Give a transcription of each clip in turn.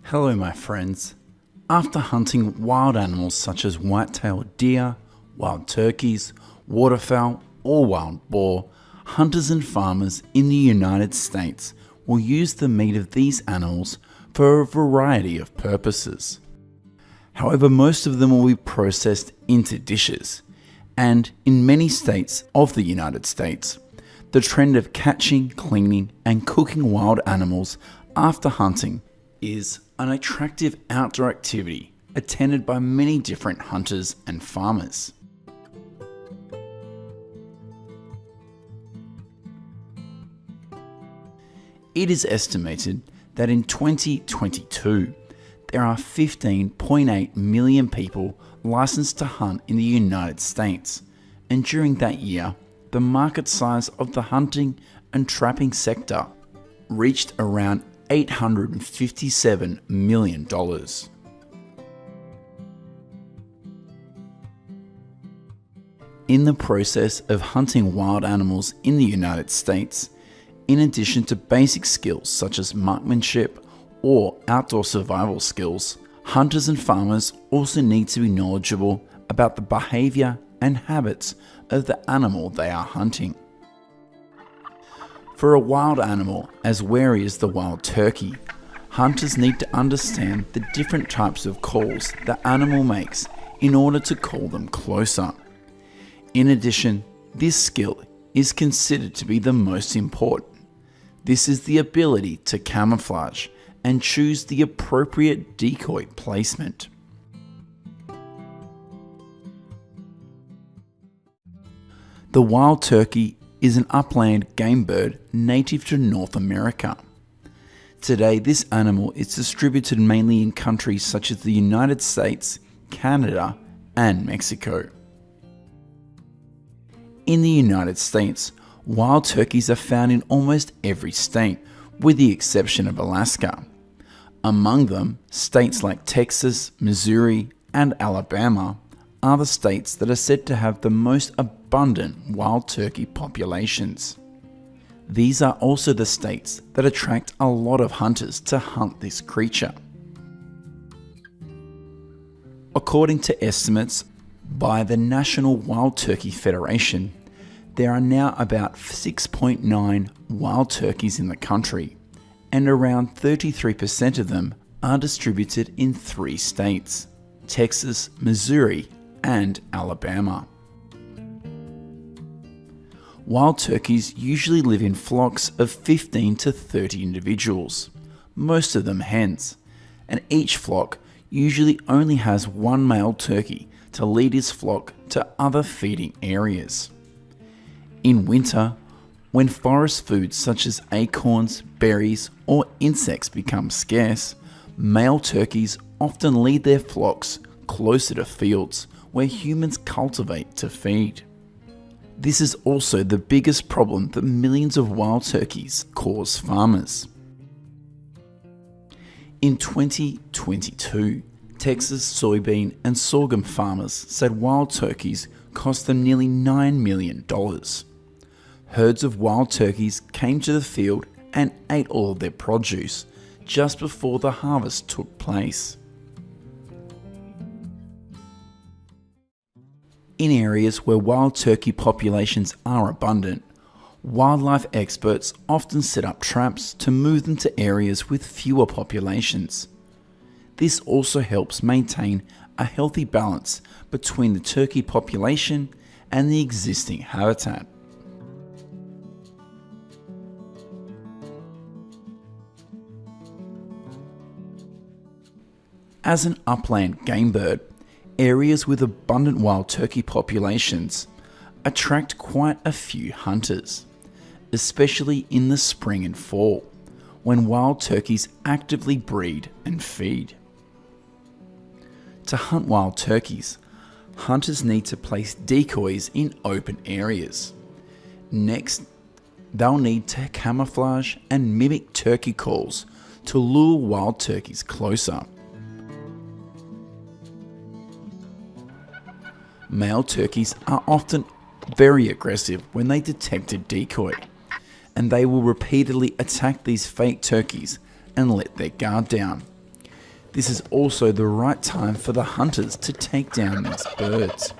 Hello my friends. After hunting wild animals such as white-tailed deer, wild turkeys, waterfowl or wild boar, hunters and farmers in the United States will use the meat of these animals for a variety of purposes. However, most of them will be processed into dishes, and in many states of the United States, the trend of catching, cleaning and cooking wild animals after hunting is an attractive outdoor activity attended by many different hunters and farmers. It is estimated that in 2022, there are 15.8 million people licensed to hunt in the United States, and during that year, the market size of the hunting and trapping sector reached around $857 million. In the process of hunting wild animals in the United States, in addition to basic skills such as marksmanship or outdoor survival skills, hunters and farmers also need to be knowledgeable about the behavior and habits of the animal they are hunting. For a wild animal as wary as the wild turkey, hunters need to understand the different types of calls the animal makes in order to call them closer. In addition, this skill is considered to be the most important. This is the ability to camouflage and choose the appropriate decoy placement. The wild turkey is an upland game bird native to North America. Today, this animal is distributed mainly in countries such as the United States, Canada, and Mexico. In the United States, wild turkeys are found in almost every state, with the exception of Alaska. Among them, states like Texas, Missouri, and Alabama are the states that are said to have the most abundant wild turkey populations. These are also the states that attract a lot of hunters to hunt this creature. According to estimates by the National Wild Turkey Federation, there are now about 6.9 wild turkeys in the country, and around 33% of them are distributed in 3 states: Texas, Missouri, and Alabama. Wild turkeys usually live in flocks of 15 to 30 individuals, most of them hens, and each flock usually only has one male turkey to lead his flock to other feeding areas. In winter, when forest foods such as acorns, berries, or insects become scarce, male turkeys often lead their flocks closer to fields where humans cultivate to feed. This is also the biggest problem that millions of wild turkeys cause farmers. In 2022, Texas soybean and sorghum farmers said wild turkeys cost them nearly $9 million. Herds of wild turkeys came to the field and ate all of their produce just before the harvest took place. In areas where wild turkey populations are abundant, wildlife experts often set up traps to move them to areas with fewer populations. This also helps maintain a healthy balance between the turkey population and the existing habitat. As an upland game bird, areas with abundant wild turkey populations attract quite a few hunters, especially in the spring and fall, when wild turkeys actively breed and feed. To hunt wild turkeys, hunters need to place decoys in open areas. Next, they'll need to camouflage and mimic turkey calls to lure wild turkeys closer. Male turkeys are often very aggressive when they detect a decoy, and they will repeatedly attack these fake turkeys and let their guard down. This is also the right time for the hunters to take down these birds.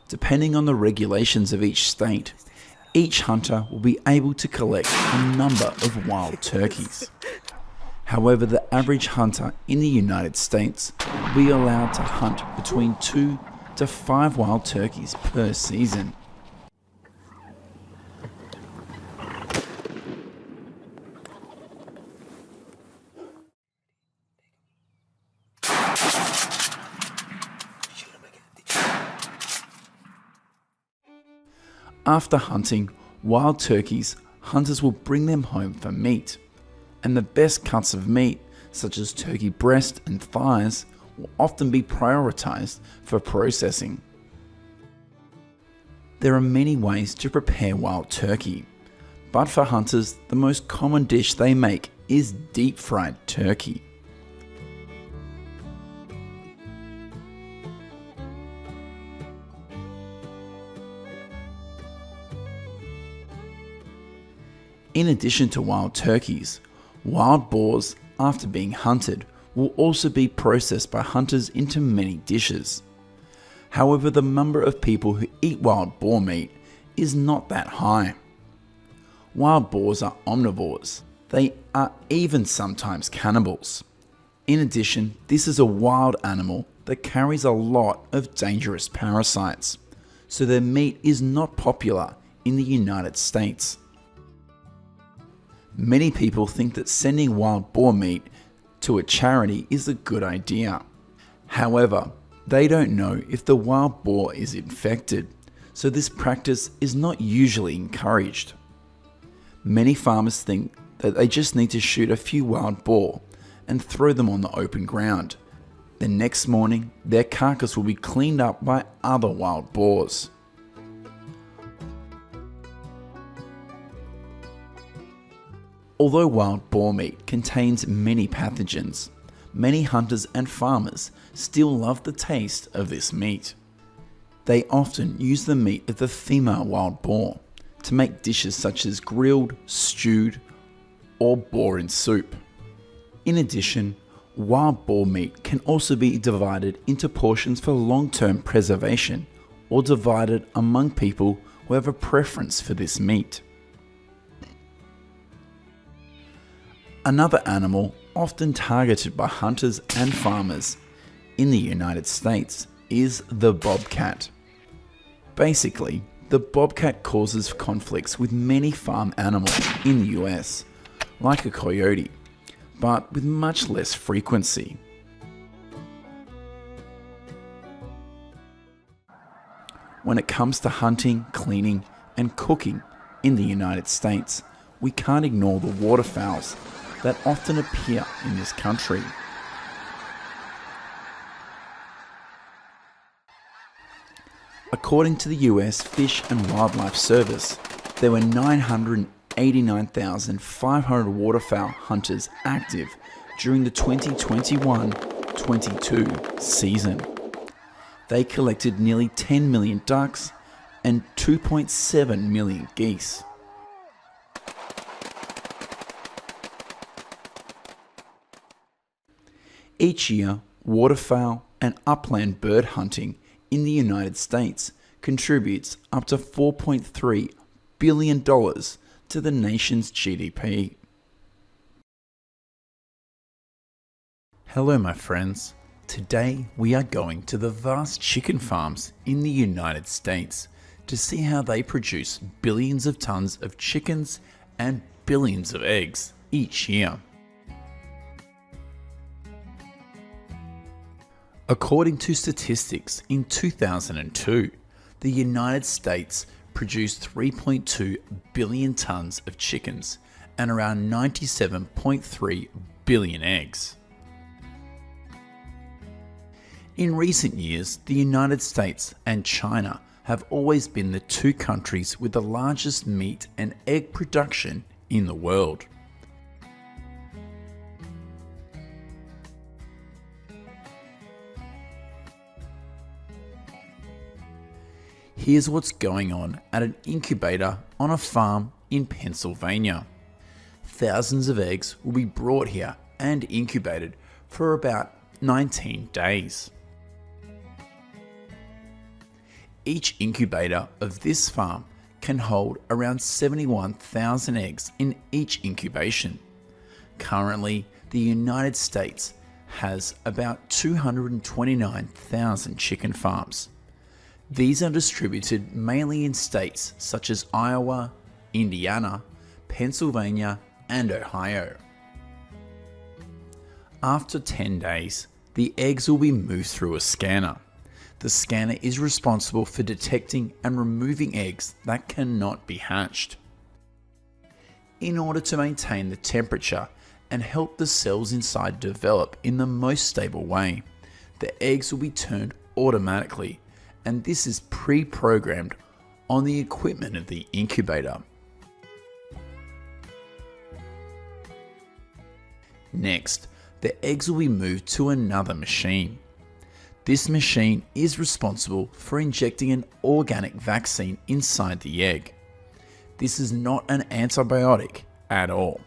Depending on the regulations of each state, each hunter will be able to collect a number of wild turkeys. However, the average hunter in the United States will be allowed to hunt between 2 to 5 wild turkeys per season. After hunting wild turkeys, hunters will bring them home for meat, and the best cuts of meat, such as turkey breast and thighs, will often be prioritized for processing. There are many ways to prepare wild turkey, but for hunters, the most common dish they make is deep-fried turkey. In addition to wild turkeys, wild boars, after being hunted, will also be processed by hunters into many dishes. However, the number of people who eat wild boar meat is not that high. Wild boars are omnivores. They are even sometimes cannibals. In addition, this is a wild animal that carries a lot of dangerous parasites, so their meat is not popular in the United States. Many people think that sending wild boar meat to a charity is a good idea. However, they don't know if the wild boar is infected, so this practice is not usually encouraged. Many farmers think that they just need to shoot a few wild boar and throw them on the open ground. The next morning, their carcass will be cleaned up by other wild boars. Although wild boar meat contains many pathogens, many hunters and farmers still love the taste of this meat. They often use the meat of the female wild boar to make dishes such as grilled, stewed, or boar in soup. In addition, wild boar meat can also be divided into portions for long-term preservation or divided among people who have a preference for this meat. Another animal often targeted by hunters and farmers in the United States is the bobcat. Basically, the bobcat causes conflicts with many farm animals in the US, like a coyote, but with much less frequency. When it comes to hunting, cleaning, and cooking in the United States, we can't ignore the waterfowls that often appear in this country. According to the US Fish and Wildlife Service, there were 989,500 waterfowl hunters active during the 2021-22 season. They collected nearly 10 million ducks and 2.7 million geese. Each year, waterfowl and upland bird hunting in the United States contributes up to $4.3 billion to the nation's GDP. Hello my friends, today we are going to the vast chicken farms in the United States to see how they produce billions of tons of chickens and billions of eggs each year. According to statistics, in 2002, the United States produced 3.2 billion tons of chickens and around 97.3 billion eggs. In recent years, the United States and China have always been the two countries with the largest meat and egg production in the world. Here's what's going on at an incubator on a farm in Pennsylvania. thousands of eggs will be brought here and incubated for about 19 days. Each incubator of this farm can hold around 71,000 eggs in each incubation. Currently, the United States has about 229,000 chicken farms. These are distributed mainly in states such as Iowa, Indiana, Pennsylvania, and Ohio. After 10 days, the eggs will be moved through a scanner. The scanner is responsible for detecting and removing eggs that cannot be hatched. In order to maintain the temperature and help the cells inside develop in the most stable way, the eggs will be turned automatically, and this is pre-programmed on the equipment of the incubator. Next, the eggs will be moved to another machine. This machine is responsible for injecting an organic vaccine inside the egg. This is not an antibiotic at all.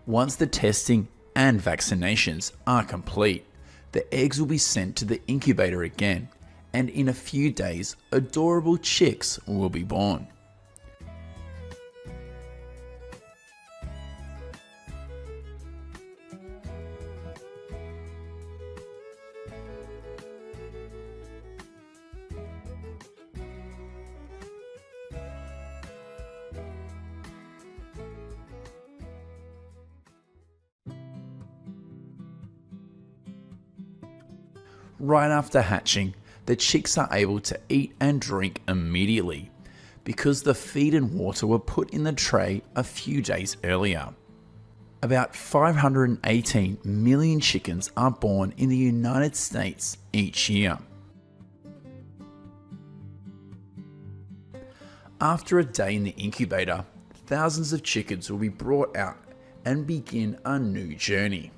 Once the testing and vaccinations are complete, the eggs will be sent to the incubator again, and in a few days, adorable chicks will be born. Right after hatching, the chicks are able to eat and drink immediately because the feed and water were put in the tray a few days earlier. About 518 million chickens are born in the United States each year. After a day in the incubator, thousands of chickens will be brought out and begin a new journey.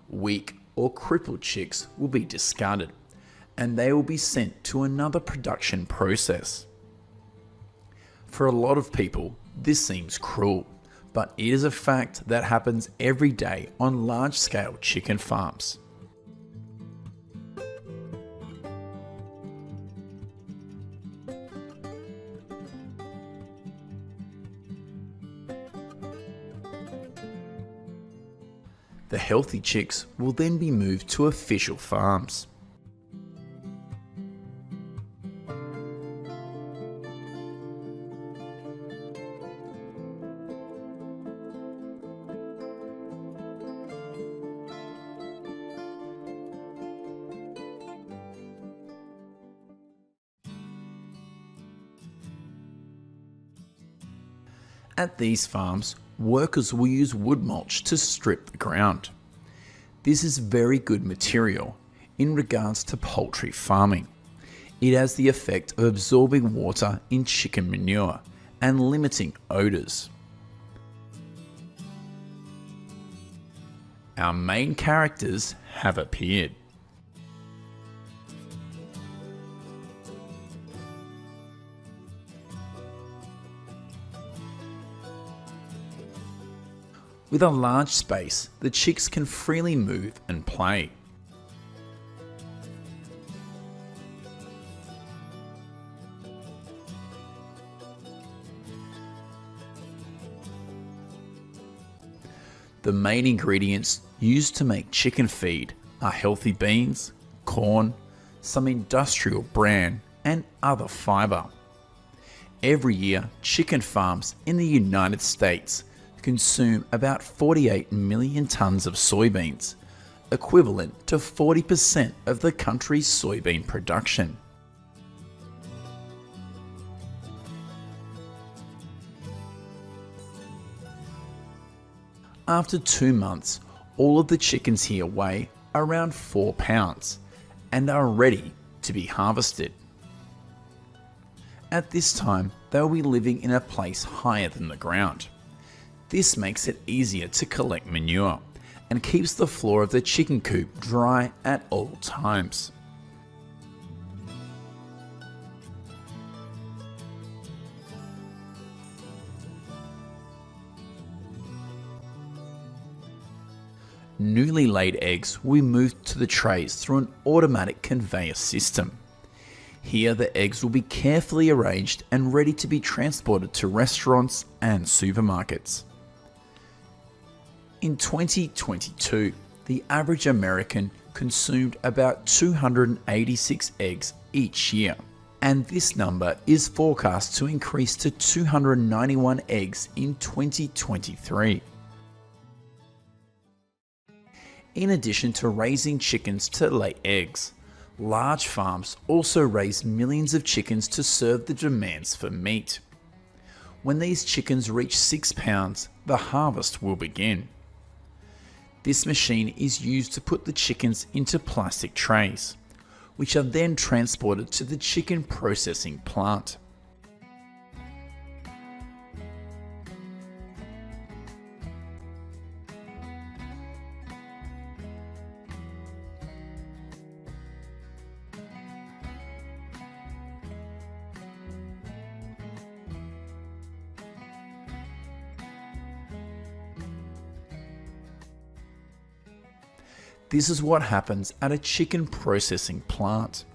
Weak or crippled chicks will be discarded, and they will be sent to another production process. For a lot of people, this seems cruel, but it is a fact that happens every day on large-scale chicken farms. The healthy chicks will then be moved to official farms. At these farms, workers will use wood mulch to strip the ground. This is very good material in regards to poultry farming. It has the effect of absorbing water in chicken manure and limiting odours. Our main characters have appeared. With a large space, the chicks can freely move and play. The main ingredients used to make chicken feed are healthy beans, corn, some industrial bran, and other fibre. Every year, chicken farms in the United States consume about 48 million tonnes of soybeans, equivalent to 40% of the country's soybean production. After 2 months, all of the chickens here weigh around 4 pounds and are ready to be harvested. At this time, they will be living in a place higher than the ground. This makes it easier to collect manure and keeps the floor of the chicken coop dry at all times. Newly laid eggs will be moved to the trays through an automatic conveyor system. Here the eggs will be carefully arranged and ready to be transported to restaurants and supermarkets. In 2022, the average American consumed about 286 eggs each year, and this number is forecast to increase to 291 eggs in 2023. In addition to raising chickens to lay eggs, large farms also raise millions of chickens to serve the demands for meat. When these chickens reach 6 pounds, the harvest will begin. This machine is used to put the chickens into plastic trays, which are then transported to the chicken processing plant. This is what happens at a chicken processing plant.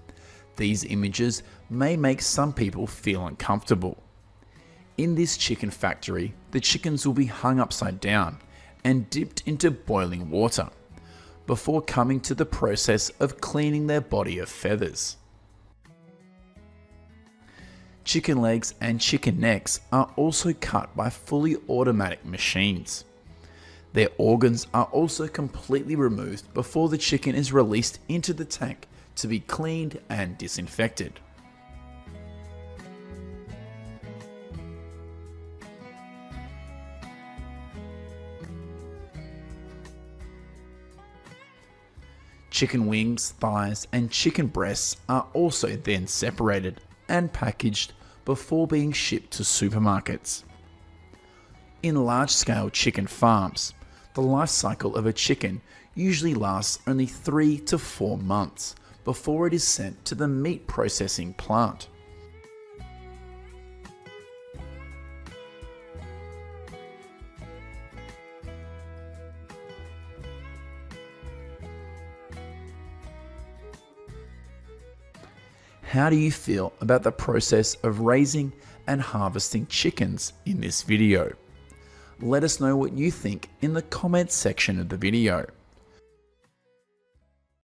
These images may make some people feel uncomfortable. In this chicken factory, the chickens will be hung upside down and dipped into boiling water before coming to the process of cleaning their body of feathers. Chicken legs and chicken necks are also cut by fully automatic machines. Their organs are also completely removed before the chicken is released into the tank to be cleaned and disinfected. Chicken wings, thighs, and chicken breasts are also then separated and packaged before being shipped to supermarkets. In large-scale chicken farms, the life cycle of a chicken usually lasts only 3 to 4 months before it is sent to the meat processing plant. How do you feel about the process of raising and harvesting chickens in this video? Let us know what you think in the comments section of the video.